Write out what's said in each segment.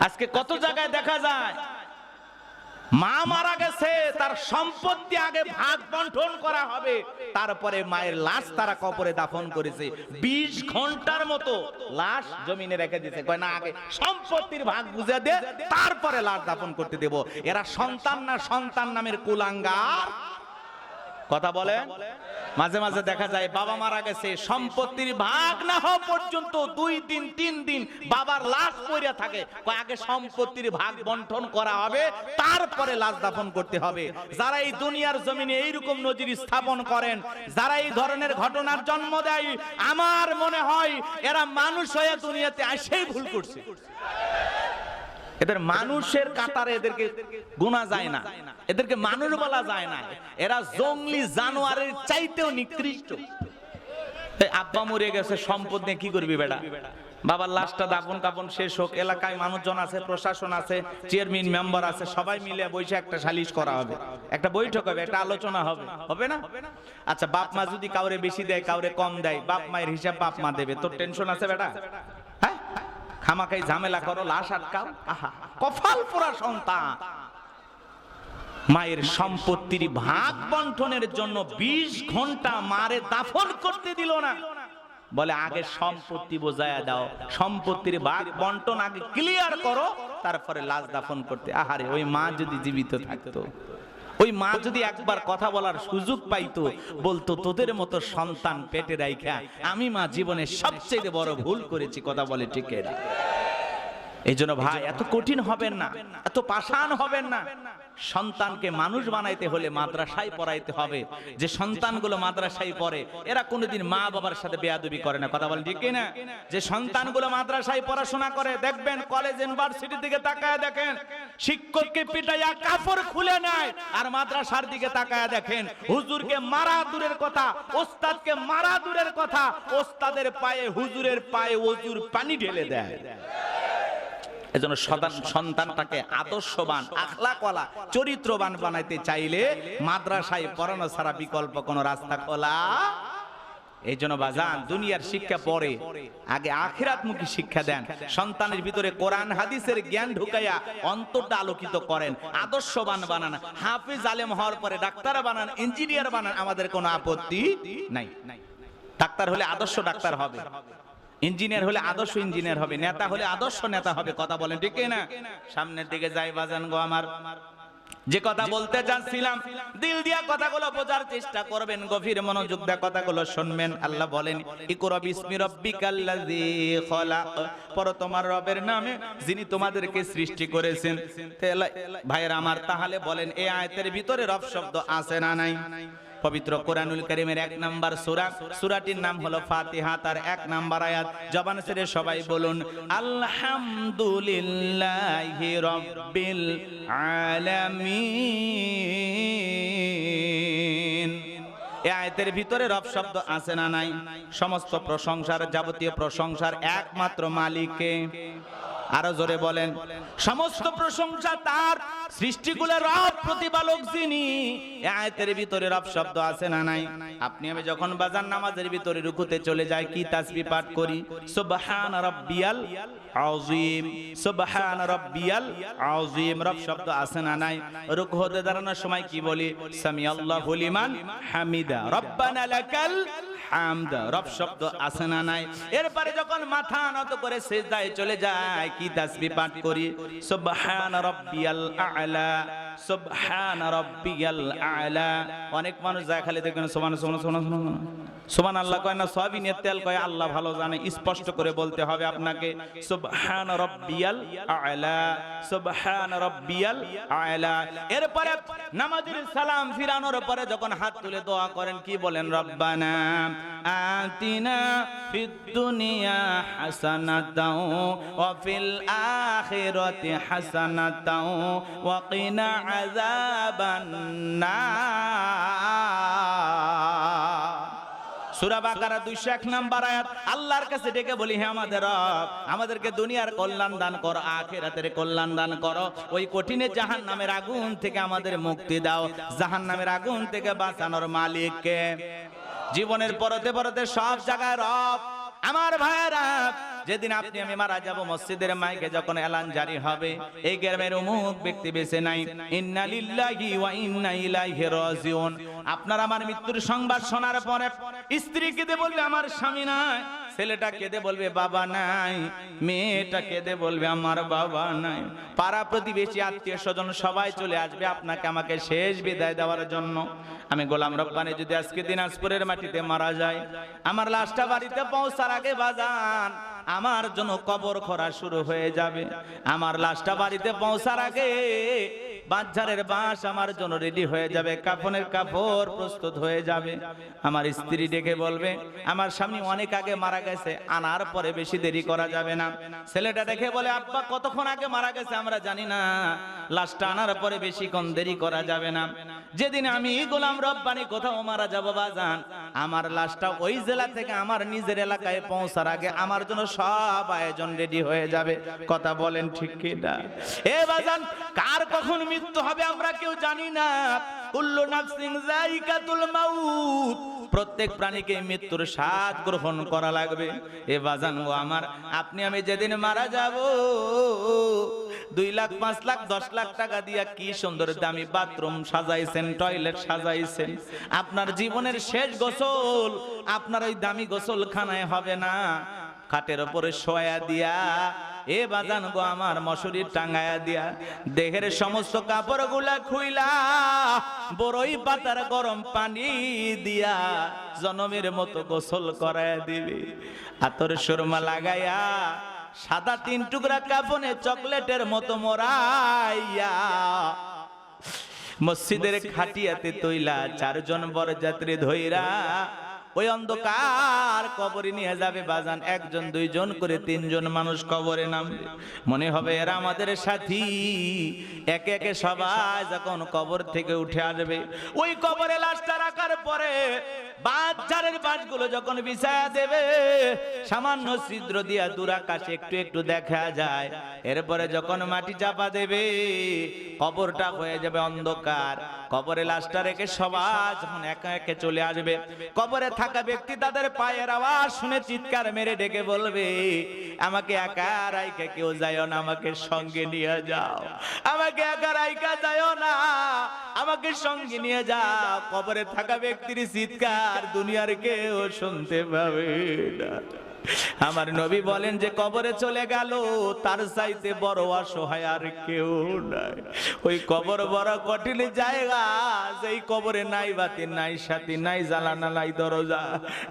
আজকে কত জায়গায় দেখা যায় মা মারা গেছে, তার সম্পত্তি আগে ভাগ বন্টন করা হবে, তারপরে মায়ের লাশ তারা কবরে দাফন করেছে। 20 ঘন্টার মতো লাশ জমিনে রেখে দিয়েছে, কয় না আগে সম্পত্তির ভাগ বুঝে দে, তারপরে লাশ দাফন করতে দেব। এরা সন্তান না সন্তান নামের কুলাঙ্গার কথা বলে। মাঝে মাঝে দেখা যায় বাবা মারা গেছে, সম্পত্তির ভাগ না হওয়া পর্যন্ত 2 দিন 3 দিন বাবার লাশ পড়ে থাকে, কয় আগে সম্পত্তির ভাগ বন্টন করা হবে, তারপরে লাশ দাফন করতে হবে। যারা এই দুনিয়ার জমিনে এইরকম নজির স্থাপন করেন, যারা এই ধরনের ঘটনার জন্ম দেয়, আমার মনে হয় এরা মানুষ হয়ে দুনিয়াতে এসেই ভুল করছে। এদের মানুষের কাতারে এদেরকে গোনা যায় না, এদেরকে মানুষ বলা যায় না। এরা জঙ্গলি জানোয়ারের চাইতেও নিকৃষ্ট। আব্বা মরে গেছে, সম্পদ নিয়ে কি করবি বেটা? বাবার লাশটা দাফন কাফন শেষ হোক, এলাকায় মানুষজন আছে, প্রশাসন আছে, চেয়ারম্যান মেম্বার আছে, সবাই মিলে বসে একটা সালিশ করা হবে, একটা বৈঠক হবে, একটা আলোচনা হবে, হবে না? আচ্ছা, বাপ মা যদি কাউরে বেশি দেয় কাউরে কম দেয়, বাপ মায়ের হিসাব বাপ মা দেবে, তোর টেনশন আছে বেটা? হ্যাঁ, খামাখাই ঝামেলা করো, লাশ আটকাও। আহা, কপাল পোড়া সন্তান। মায়ের সম্পত্তির ভাগ বন্টনের জন্য 20 ঘন্টা মারে দাফন করতে দিল না, বলে আগে সম্পত্তি বোঝায়া দাও, সম্পত্তির ভাগ বন্টন আগে ক্লিয়ার করো, তারপরে লাশ দাফন করতে। আহারে, ওই মা যদি জীবিত থাকতো, ওই মা যদি একবার কথা বলার সুযোগ পাইতো, বলতো তোদের মতো সন্তান পেটে রাইখা আমি মা জীবনে সবচেয়ে বড় ভুল করেছি। কথা বলে ঠিক না? এই জন্য ভাই এত কঠিন হবেন না, এত পাষাণ হবেন না। সন্তানকে মানুষ বানাইতে হলে মাদ্রাসায় পড়াইতে হবে। যে সন্তানগুলো মাদ্রাসায় পড়ে এরা কোনোদিন মা বাবার সাথে বেয়াদবি করে না। কথা বলেন ঠিক না? যে সন্তানগুলো মাদ্রাসায় পড়াশোনা করে, দেখবেন কলেজ ইউনিভার্সিটির দিকে তাকায় দেখেন, শিক্ষককে পিটাইয়া কাপড় খুলে নেয়, আর মাদ্রাসার দিকে তাকায় দেখেন হুজুরকে মারা দূরের কথা, ওস্তাদকে মারা দূরের কথা, ওস্তাদের পায়ে হুজুরের পায়ে ওজুর পানি ঢেলে দেয়। এজন্য সন্তানটাকে আদর্শবান, আখলাকওয়ালা, চরিত্রবান বানাইতে চাইলে মাদ্রাসায় পড়ানো ছাড়া বিকল্প কোনো রাস্তা খোলা। এই জন্য বাজান, দুনিয়ার শিক্ষা পরে, আগে আখিরাতমুখী শিক্ষা দেন। সন্তানের ভিতরে কোরআন হাদিসের জ্ঞান ঢুকাইয়া অন্তরটা আলোকিত করেন, আদর্শবান বানান। হাফিজ আলেম হওয়ার পরে ডাক্তার বানান, ইঞ্জিনিয়ার বানান, আমাদের কোনো আপত্তি নাই। ডাক্তার হলে আদর্শ ডাক্তার হবে, ইঞ্জিনিয়ার হলে আদর্শ ইঞ্জিনিয়ার হবে, নেতা হলে আদর্শ নেতা হবে। কথা বলেন ঠিক না? সামনের দিকে যাই বাজান গো আমার। যে কথা বলতে যাচ্ছিলাম, দিল দিয়া কথাগুলো বোঝার চেষ্টা করবেন, গভীর মনোযোগ দিয়ে কথাগুলো শুনবেন। আল্লাহ বলেন, ইকরা বিসমি রাব্বিকাল্লাযী খলাক, পড়ো তোমার রবের নামে যিনি তোমাদেরকে সৃষ্টি করেছেন। ভাইরা আমার, তাহলে বলেন এই আয়াতের ভিতরে রব শব্দ আছে না নাই? পবিত্র কোরআনুল কারীমের 1 নাম্বার সূরা, সূরাটির নাম হলো ফাতিহা, তার 1 নাম্বার আয়াত। জবান ছেড়ে সবাই বলুন আলহামদুলিল্লাহি রাব্বিল আলামিন। এই আয়াতের ভিতরে রব শব্দ আছে না নাই? সমস্ত প্রশংসার, যাবতীয় প্রশংসার একমাত্র মালিককে। আরো জোরে বলেন, সমস্ত প্রশংসা তার, সৃষ্টিকুলের রব, প্রতিপালক যিনি। এই আয়াতের ভিতরে রব শব্দ আছে না নাই? আপনি আমি যখন বাজার নামাজের ভিতরে রুকুতে চলে যাই, কি তাসবিহ পাঠ করি? সুবহান রাব্বিয়াল আযীম, সুবহান রাব্বিয়াল আযীম। রব শব্দ আছে না নাই? রুকু হতে দাঁড়ানোর সময় কি বলি? সামিআল্লাহু লিমান হামিদা, রব্বানা লাকাল হামদ। রব শব্দ আছে না নাই? এরপরে যখন মাথা নত করে সিজদায় চলে যায়, কি তাসবিহ পাঠ করি? সুবহান রাব্বিয়াল আ'লা, সুবহান রাব্বিয়াল আ'লা। অনেক মানুষ যায় খালি দেখবেন সুবহানাল্লাহ কয় না, সয়াবিনের তেল কয়, আল্লাহ ভালো জানে। স্পষ্ট করে বলতে হবে আপনাকে, সুবহান রাব্বিয়াল আ'লা, সুবহান রাব্বিয়াল আ'লা। এরপরে নামাজের সালাম ফিরানোর পরে যখন হাত তুলে দোয়া করেন, কি বলেন? রব্বানা আতিনা ফিদ দুনিয়া হাসানাতাও ওয়া ফিল আখিরাতি হাসানাতাও ওয়া কিনা আযাবান নার। সূরা বাকারা 201 নাম্বার আয়াত। আল্লাহর কাছে ডেকে বলি, হে আমাদের রব, আমাদেরকে দুনিয়ার কল্যাণ দান করো, আখিরাতের কল্যাণ দান করো। ওই কঠিনে জাহান্নামের আগুন থেকে আমাদের মুক্তি দাও। জাহান্নামের আগুন থেকে বাঁচানোর মালিক কে? জীবনের পরতে পরতে সব জায়গায় রব আমার ভাইরা, যেদিন আপনি আমি মারা যাব, মসজিদের মাইকে যখন এলান জারি হবে, এই গ্রামের অমুক ব্যক্তি বেঁচে নাই, ইন্না লিল্লাহি ওয়া ইন্না ইলাইহি রাজিউন। আপনার আমার মৃত্যুর সংবাদ শোনার পরে স্ত্রী কেঁদে বলবে আমার স্বামী নাই, ছেলেটা কেঁদে বলবে বাবা নাই, মেয়েটা কেঁদে বলবে আমার বাবা নাই। পাড়া প্রতিবেশী আত্মীয় স্বজন সবাই চলে আসবে আপনাকে আমাকে শেষ বিদায় দেওয়ার জন্য। আমি গোলাম রব্বানী যদি আজকে দিনাজপুরের মাটিতে মারা যায়, আমার লাশটা বাড়িতে পৌঁছার আগে বাজান আমার জন্য কবর খোঁড়া শুরু হয়ে যাবে। আমার লাশটা বাড়িতে পৌঁছার আগে বাঁশঝাড়ের বাঁশ আমার জন্য রেডি হয়ে যাবে, কাফনের কাপড় প্রস্তুত হয়ে যাবে। আমার স্ত্রী ডেকে বলবে আমার স্বামী অনেক আগে মারা গেছে, আনার পরে বেশি দেরি করা যাবে না। ছেলেটা দেখে বলে আব্বা কতক্ষণ আগে মারা গেছে আমরা জানি না, লাশটা আনার পরে বেশিক্ষণ দেরি করা যাবে না। যেদিন আমি গোলাম রব্বানী কোথাও মারা যাব বাজান, আমার লাশটা ওই জেলা থেকে আমার নিজের এলাকায় পৌঁছার আগে আমার জন্য সব আয়োজন রেডি হয়ে যাবে। কথা বলেন ঠিক কি না? এ বাজান, কার কখন মৃত্যু হবে আমরা কেউ জানি না। কুল্লু নাফসিন যায়িকাতুল মাউত, প্রত্যেক প্রাণীকে মৃত্যুর স্বাদ গ্রহণ করা লাগবে। এ বাজান গো আমার, আপনি আমি যেদিন মারা যাব 2 লাখ 5 লাখ 10 লাখ টাকা দিয়া কি সুন্দর দামি বাথরুম সাজাইছেন, টয়লেট সাজাইছেন, আপনার জীবনের শেষ গোসল আপনার ওই দামি গোসলখানায় হবে না, খাটের উপরে শোয়া দিয়া, এ বাজান গো আমার মশারির টাঙ্গায়া দিয়া, দেহের সমস্ত কাপড়গুলা খুইলা বড়ই পাতার গরম পানি দিয়া জনমের মতো গোসল করায়া দিবে। আতর সুরমা লাগাইয়া সাদা 3 টুকরা কাফনে চকলেটের মতো মোড়াইয়া মসজিদের খাটিয়াতে তৈলা 4 জন বরযাত্রী ধইরা ওই অন্ধকার কবরে নিয়ে যাবে বাজান। 1 জন 2 জন করে 3 জন মানুষ কবরে নামবে, মনে হবে এরা আমাদের সাথী। একে একে সবাই যখন কবর থেকে উঠে আসবে, ওই কবরে লাশটা রাখার পরে বাচ্চারের বাঁশগুলো যখন বিছায়া দেবে, সামান্য ছিদ্র দিয়া দূর আকাশে একটু একটু দেখা যায়। এরপরে যখন মাটি চাপা দেবে, কবরটা হয়ে যাবে অন্ধকার। কবরে লাশটা রেখে সবাই যখন একে একে চলে আসবে, কবরে থাকা ব্যক্তি তাদের পায়ের আওয়াজ শুনে চিৎকার মেরে ডেকে বলবে আমাকে একা রাইখা কেউ যাইও না, আমাকে সঙ্গে নিয়ে যাও, আমাকে একা রাইখা যাইও না, আমাকে সঙ্গে নিয়ে যাও। কবরে থাকা ব্যক্তির চিৎকার দুনিয়ার কেউ শুনতে পাবে না। আমার নবী বলেন যে কবরে চলে গেল তার চাইতে বড় অসহায় আর কেউ নাই। ওই কবর বড় কঠিন জায়গা, যেই কবরে নাই বাতি, নাই সাথী, নাই জ্বালানা, নাই দরজা,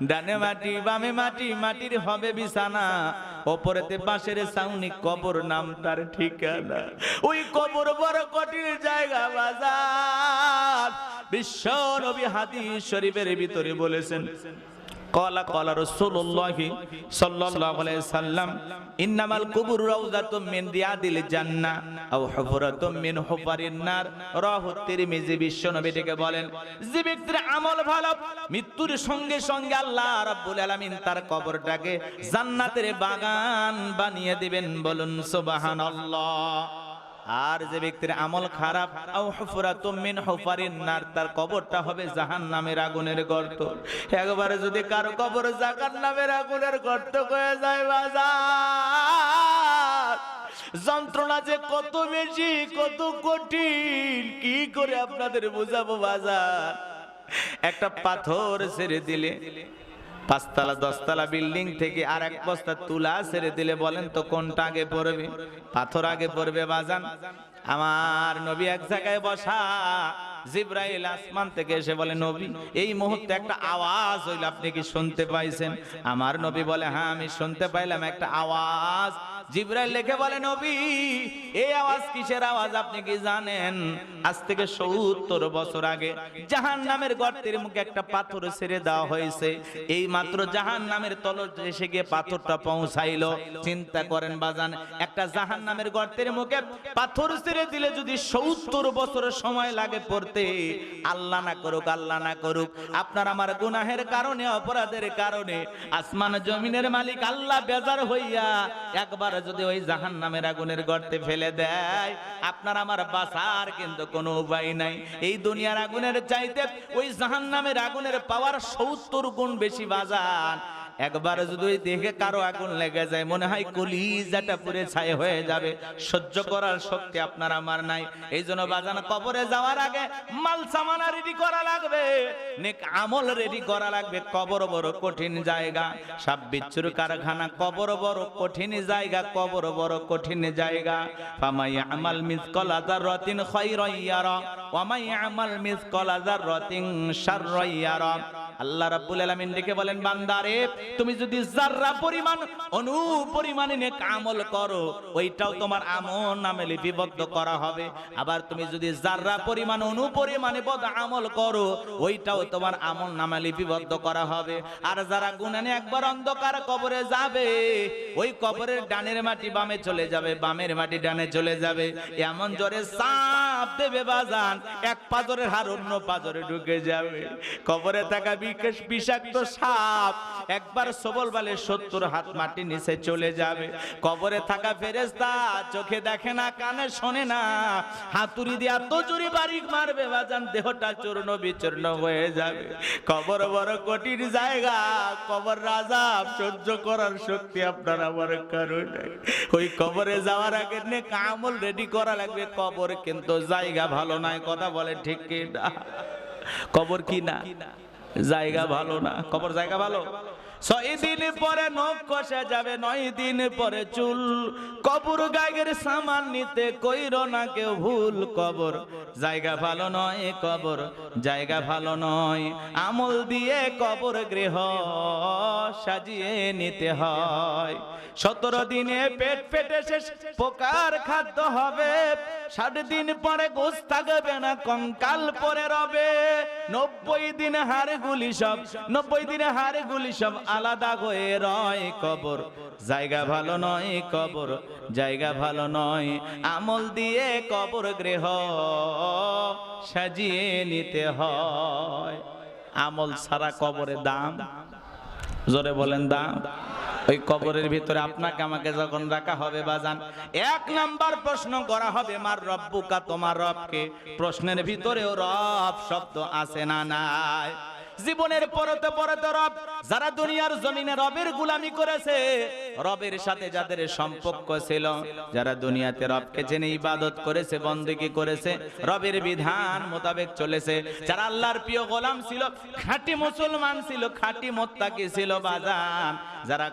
ডানে মাটি বামে মাটি, মাটির হবে বিছানা, ওপরেতে বাঁশের ছাউনি, কবর নাম তার ঠিকানা। ওই কবর বড় কঠিন জায়গা বাজার। বিশ্ব নবী হাদিস শরীফের ভিতরে বলেছেন, قال قال رسول الله صلى الله عليه وسلم انما القبور روضة من رياض الجنة او حفرة من حفر النار রাহু তিরমিজি। বিশ্ব নবী ডেকে বলেন যে ব্যক্তির আমল ভালো, মৃত্যুর সঙ্গে সঙ্গে আল্লাহ রাব্বুল আলামিন তার কবরটাকে জান্নাতের বাগান বানিয়ে দিবেন। বলুন সুবহানাল্লাহ। আর যে ব্যক্তির আমল খারাপ, আও হুফরাতুম মিন হুফারিন নার, তার কবরটা হবে জাহান্নামের আগুনের গর্ত। একবারে যদি কারো কবর জাহান্নামের আগুনের গর্ত হয়ে যায় বাজার, যন্ত্রণা যে কত বেশি, কত কঠিন, কি করে আপনাদের বুঝাবো বাজার। একটা পাথর ছেড়ে দিলে 5 তলা 10 তলা বিল্ডিং থেকে আর 1 বস্তা তুলা ছেড়ে দিলে বলেন তো কোনটা আগে পড়বে? পাথর আগে পড়বে বাজান। আমার নবী এক জায়গায় বসা, জিবরাইল আসমান থেকে এসে বলে নবী এই মুহূর্তে একটা আওয়াজ হইল, আপনি কি শুনতে পাইছেন? আমার নবী বলে হ্যাঁ আমি শুনতে পাইলাম একটা আওয়াজ। জিবরাইল লিখে বলে নবী এই আওয়াজ কিসের আওয়াজ আপনি কি জানেন? আজ থেকে 70 বছর আগে জাহান্নামের গর্তের মুখে একটা পাথর ছেড়ে দেওয়া হয়েছে, এই মাত্র জাহান্নামের তলদেশে এসে গিয়ে পাথরটা পৌঁছাইলো। চিন্তা করেন বাজান, একটা জাহান্নামের গর্তের মুখে পাথর ছেড়ে দিলে যদি 70 বছরের সময় লাগে পড়তে, আল্লাহ না করুক, আল্লাহ না করুক, আপনার আমার গুনাহের কারণে, অপরাধের কারণে আসমান জমিনের মালিক আল্লাহ বেজার হইয়া একবার যদি ওই জাহান্নামের আগুনের গর্তে ফেলে দেয়, আপনার আমার বাঁচার কিন্তু কোনো উপায় নাই। এই দুনিয়ার আগুনের চাইতে ওই জাহান্নামের আগুনের পাওয়ার 70 গুণ বেশি বাজান। একবার যদি দেখে কারো আগুন লেগে যায় মনে হয় কলিজাটা পুড়ে ছাই হয়ে যাবে, সহ্য করার শক্তি আপনার আমার নাই। এই জন্য বাজান কবরে যাওয়ার আগে মাল সামানা রেডি করা লাগবে, নেক আমল রেডি করা লাগবে। কবর বড় কঠিন জায়গা, সব বিচ্ছুর কারখানা। কবর বড় কঠিন জায়গা, কবর বড় কঠিন জায়গা। ফামাই আমাল মিসকালা যাররাতিন খায়রান ইয়ারা ওয়া মাই আমাল মিসকালা যাররাতিন শাররান ইয়ারা। আল্লাহ রাব্বুল আলামিন ডেকে বলেন, বান্দারে তুমি যদি যাররা পরিমাণ অণু পরিমাণে নেক আমল করো, ওইটাও তোমার আমল নামে লিপিবদ্ধ করা হবে। আবার তুমি যদি যাররা পরিমাণ অণু পরিমাণে বদ আমল করো, ওইটাও তোমার আমল নামে লিপিবদ্ধ করা হবে। আর যারা গুনাহে একবার অন্ধকার কবরে যাবে, ওই কবরের ডানের মাটি বামে চলে যাবে, বামের মাটি ডানে চলে যাবে। এমন জোরে চাপ দেবে বাজান, এক পাজরের হাড় অন্য পাজরে ঢুকে যাবে। কবরে থাকা বিষাক্ত সাপ একবার সবল বলে 70 হাত মাটি নিচে চলে যাবে। কবরে থাকা ফেরেশতা চোখে দেখে না, কানে শোনে না, হাতুড়ি দিয়ে এত জোরে বাড়ি মারবে বাজান, দেহটা চূর্ণ বিচূর্ণ হয়ে যাবে। কবর বড় কঠিন জায়গা, কবর আযাব সহ্য করার শক্তি আপনার আমার কারো নাই। ওই কবরে যাওয়ার আগে নেক আমল রেডি করা লাগবে। কবর কিন্তু জায়গা ভালো নাই, কথা বলে ঠিক কি না? কবর কি না জায়গা ভালো না, কবর জায়গা ভালো। 6 দিন পরে নখ কষে যাবে, 9 দিন পরে চুল। কবর গায়ের সামান নিতে কইরো না কেউ ভুল। কবর জায়গা ভালো নয়, কবর জায়গা ভালো নয়। আমল দিয়ে কবর গৃহ সাজিয়ে নিতে হয়। 17 দিনে পেট পেটে শেষ পোকার খাদ্য হবে। 60 দিন পরে গোশ থাকবে না, কঙ্কাল পরে রবে। 90 দিন হাড়গুলি সব 90 দিনে হাড়গুলি সব আলাদা হয়ে রয়। কবর জায়গা ভালো নয়, কবর জায়গা ভালো নয়। আমল দিয়ে কবর গৃহ সাজিয়ে নিতে হয়। আমল ছাড়া কবরের দাম, জোরে বলেন দাম। ওই কবরের ভিতরে আপনাকে আমাকে যখন রাখা হবে বাজান, 1 নাম্বার প্রশ্ন করা হবে, মার রব্বুকা, তোমার রবকে। প্রশ্নের ভিতরেও রব শব্দ আছে না নাই? জীবনের পরতে পরতে রব, যারা দুনিয়ার জমিনে রবের গোলামি করেছে, রবের সাথে যাদের সম্পর্ক ছিল, যারা দুনিয়াতে রবকে জেনে ইবাদত করেছে, বন্দেগী করেছে, রবের বিধান মোতাবেক চলেছে, যারা আল্লাহর প্রিয় গোলাম ছিল, খাঁটি মুসলমান ছিল, খাঁটি মুত্তাকি ছিল বাজান, যারা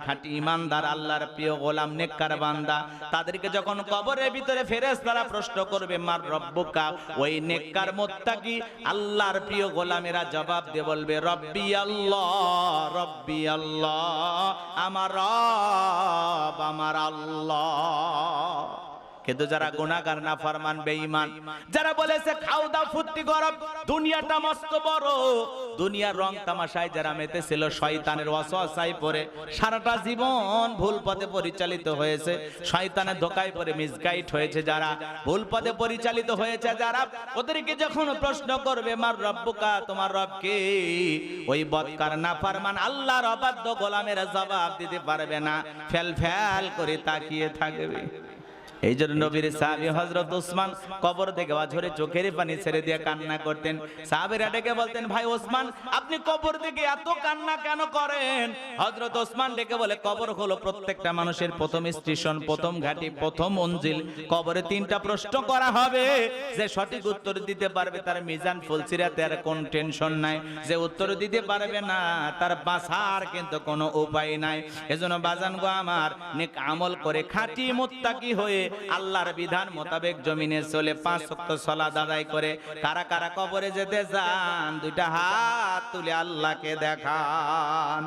খাঁটি ইমানদার, আল্লাহর প্রিয় গোলাম, নেককার বান্দা, তাদেরকে যখন কবরের ভিতরে ফেরেশতারা প্রশ্ন করবে মার রব্বুকা, ওই নেককার মুত্তাকি আল্লাহর প্রিয় গোলামেরা জবাব দিয়ে বলবে রব্বি আল্লাহ, রব্বি আল্লাহ, আমার রব আমার আল্লাহ। কিন্তু যারা গুনাহগার, নাফরমান, বেঈমান, যারা বলেছে খাও দাও ফুর্তি করো, দুনিয়াটা মস্ত বড়, দুনিয়ার রং তামাশায় যারা মেতেছিল, শয়তানের ওয়াসওয়াসায় পড়ে সারাটা জীবন ভুল পথে পরিচালিত হয়েছে, শয়তানের ধোঁকায় পড়ে মিসগাইড হয়েছে, যারা ভুল পথে পরিচালিত হয়েছে, যারা ওদেরকে যখন প্রশ্ন করবে মার রব্বুকা, তোমার রব কে, ওই বদকার নাফরমান আল্লাহর অবাধ্য গোলামেরা জবাব দিতে পারবে না, ফেল ফেল করে তাকিয়ে থাকবে। এই জন্য নবীর সাহাবী হযরত ওসমান কবর থেকে ঝরে চোখের পানি ছেড়ে দিয়ে কান্না করতেন। সাহাবীরা ডেকে বলতেন, ভাই ওসমান, আপনি কবর থেকে এত কান্না কেন করেন? হযরত ওসমান ডেকে বলে, কবর হলো প্রত্যেকটা মানুষের প্রথম স্টেশন, প্রথম ঘাঁটি, প্রথম মঞ্জিল। কবরে 3টা প্রশ্ন করা হবে, যে সঠিক উত্তর দিতে পারবে তার মিজান ফুলসিরাতে আর কোন টেনশন নাই, যে উত্তর দিতে পারবে না তার বাঁচার কিন্তু কোনো উপায় নাই। এজন্য বাজান গো আমার, নেক আমল করে খাঁটি মুত্তাকি হয়ে আল্লাহর বিধান মোতাবেক জমিনে চলে 5 ওয়াক্ত সালাত আদায় করে কারা কারা কবরে যেতে চান, 2টা হাত তুলে আল্লাহকে দেখান।